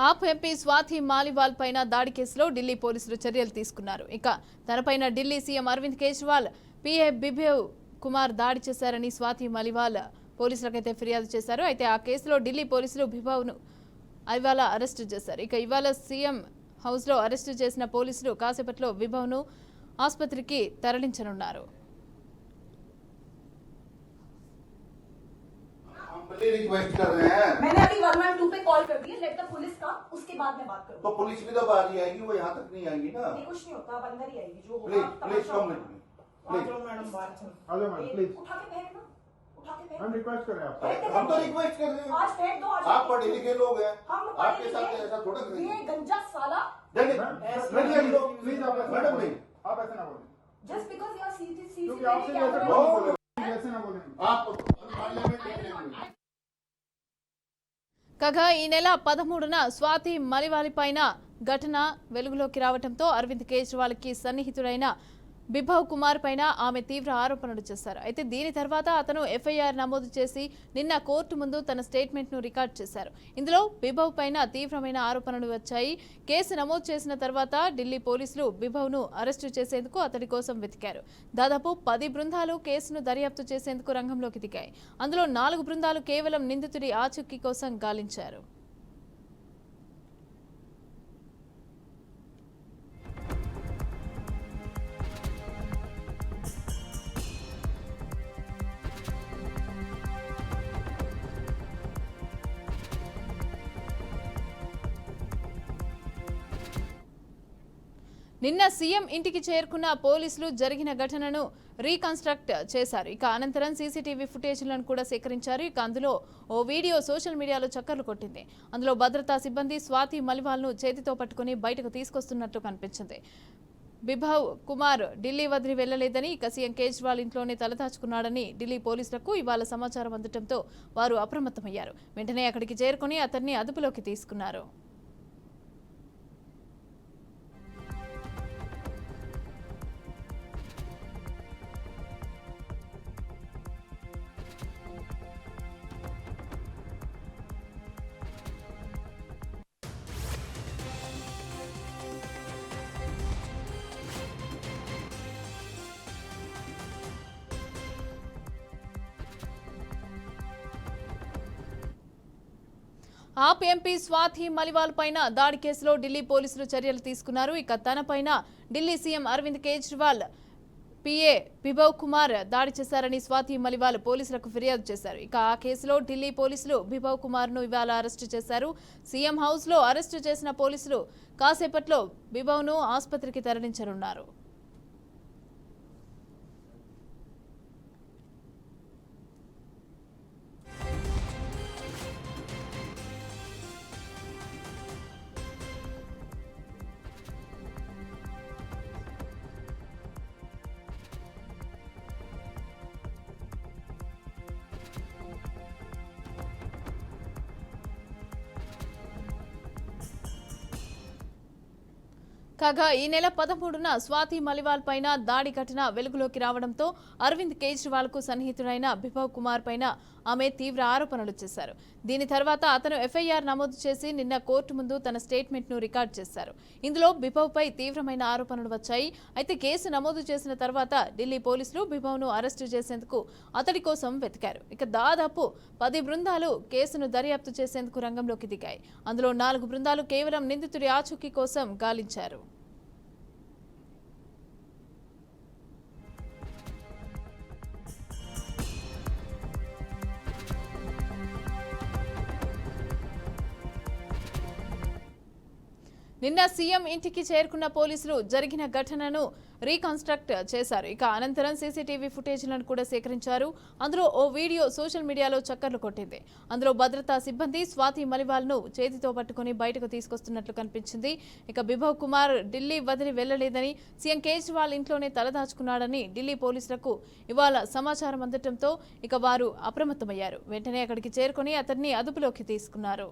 ఆప్ MP Swathi Maliwal పైన దాడి కేసులో ఢిల్లీ పోలీసులు చర్యలు తీసుకున్నారు. ఇక తనపైన ఢిల్లీ సీఎం అరవింద్ కేజ్రీవాల్ పీఏ బిభవ్ కుమార్ దాడి చేశారని స్వాతి మాలివాల్ పోలీసులకైతే ఫిర్యాదు చేశారు. అయితే ఆ కేసులో ఢిల్లీ పోలీసులు బిభవ్ను ఇవాళ అరెస్టు చేశారు. ఇక ఇవాళ సీఎం హౌస్లో అరెస్టు చేసిన పోలీసులు కాసేపట్లో బిభవ్ను ఆసుపత్రికి తరలించనున్నారు. रिक्वेस्ट कर रहे हैं। मैंने अभी 112 पे कॉल कर दी है, लेट द पुलिस का, उसके बाद मैं बात करूंगा। तो पुलिस भी तो बाहर ही आएगी, वो यहाँ तक नहीं आएगी ना। नहीं, कुछ नहीं होता, अब अंदर ही आएगी जो प्लीज होगा। Please come with me please. चलो मैडम बाहर चलो। Hello madam please. उठा के फेंक ना, उठा के फेंक। हम रिक्वेस्ट कर रहे हैं आपसे। हम तो रिक्वेस्ट कर रहे हैं, आज फेंक दो। आज आप पढ़े लिखे लोग हैं, हम आपके साथ ऐसा थोड़ा करेंगे। ये गंजा साला प्लीज आप मैडम नहीं, ऐसे ना बोलें just because you are CC क्योंकि आपसे ऐसे नहीं बोले, ऐसे ना बोलें आप पार्लियामेंट में रहेंगे। కాగా ఈ నెల 13న స్వాతి మాలివాల్ పైన ఘటన వెలుగులోకి రావడంతో అరవింద్ కేజ్రీవాల్ కి సన్నిహితుడైన బిభవ్ కుమార్ పైన ఆమె తీవ్ర ఆరోపణలు చేశారు. అయితే దీని తర్వాత అతను ఎఫ్ఐఆర్ నమోదు చేసి నిన్న కోర్టు ముందు తన స్టేట్మెంట్ ను రికార్డ్ చేశారు. ఇందులో బిభవ్ పైన తీవ్రమైన ఆరోపణలు వచ్చాయి. కేసు నమోదు చేసిన తర్వాత ఢిల్లీ పోలీసులు బిభవ్ ను అరెస్టు చేసేందుకు అతడి కోసం వెతికారు. దాదాపు 10 బృందాలు కేసును దర్యాప్తు చేసేందుకు రంగంలోకి దిగాయి. అందులో 4 బృందాలు కేవలం నిందితుడి ఆచూకీ కోసం గాలించారు. నిన్న సీఎం ఇంటికి చేరుకున్న పోలీసులు జరిగిన ఘటనను రీకన్స్ట్రక్ట్ చేశారు. ఇక అనంతరం సీసీటీవీ ఫుటేజ్లను కూడా సేకరించారు. ఇక అందులో ఓ వీడియో సోషల్ మీడియాలో చక్కర్లు కొట్టింది. అందులో భద్రతా సిబ్బంది స్వాతి మాలివాల్ను చేతితో పట్టుకుని బయటకు తీసుకొస్తున్నట్లు కనిపించింది. బిభవ్ కుమార్ ఢిల్లీ వదిలి వెళ్లలేదని, ఇక సీఎం కేజ్రీవాల్ ఇంట్లోనే తలదాచుకున్నాడని ఢిల్లీ పోలీసులకు ఇవాళ సమాచారం అందడంతో వారు అప్రమత్తమయ్యారు. వెంటనే అక్కడికి చేరుకుని అతన్ని అదుపులోకి తీసుకున్నారు. ఆప్ ఎంపీ స్వాతి మాలివాల్ పైన దాడి కేసులో ఢిల్లీ పోలీసులు చర్యలు తీసుకున్నారు. ఇక తనపైన ఢిల్లీ సీఎం అరవింద్ కేజ్రీవాల్ పీఏ బిభవ్ కుమార్ దాడి చేశారని స్వాతి మాలివాల్ పోలీసులకు ఫిర్యాదు చేశారు. ఇక ఆ కేసులో ఢిల్లీ పోలీసులు బిభవ్ కుమార్ ను ఇవాళ అరెస్టు చేశారు. సీఎం హౌస్ లో అరెస్టు చేసిన పోలీసులు కాసేపట్లో బిభవ్ ను ఆసుపత్రికి తరలించనున్నారు. కాగా ఈ నెల 13న స్వాతి మాలివాల్ పైన దాడి ఘటన వెలుగులోకి రావడంతో అరవింద్ కేజ్రీవాల్ కు సన్నిహితుడైన బిభవ్ కుమార్ పైన ఆమె తీవ్ర ఆరోపణలు చేశారు. దీని తర్వాత అతను ఎఫ్ఐఆర్ నమోదు చేసి నిన్న కోర్టు ముందు తన స్టేట్మెంట్ ను రికార్డ్ చేశారు. ఇందులో బిభవ్ పై తీవ్రమైన ఆరోపణలు వచ్చాయి. అయితే కేసు నమోదు చేసిన తర్వాత ఢిల్లీ పోలీసులు బిభవ్ ను అరెస్టు చేసేందుకు అతడి కోసం వెతికారు. ఇక దాదాపు 10 బృందాలు కేసును దర్యాప్తు చేసేందుకు రంగంలోకి దిగాయి. అందులో 4 బృందాలు కేవలం నిందితుడి ఆచూకీ కోసం గాలించారు. నిన్న సీఎం ఇంటికి చేరుకున్న పోలీసులు జరిగిన ఘటనను రీకన్స్ట్రక్ట్ చేశారు. ఇక అనంతరం సీసీటీవీ ఫుటేజ్లను కూడా సేకరించారు. అందులో ఓ వీడియో సోషల్ మీడియాలో చక్కర్లు కొట్టింది. అందులో భద్రతా సిబ్బంది స్వాతి మాలివాల్ను చేతితో పట్టుకుని బయటకు తీసుకొస్తున్నట్లు కనిపించింది. ఇక బిభవ్ కుమార్ ఢిల్లీ వదిలి వెళ్లలేదని, సీఎం కేజ్రీవాల్ ఇంట్లోనే తలదాచుకున్నాడని ఢిల్లీ పోలీసులకు ఇవాళ సమాచారం అందడంతో ఇక వారు అప్రమత్తమయ్యారు. వెంటనే అక్కడికి చేరుకుని అతన్ని అదుపులోకి తీసుకున్నారు.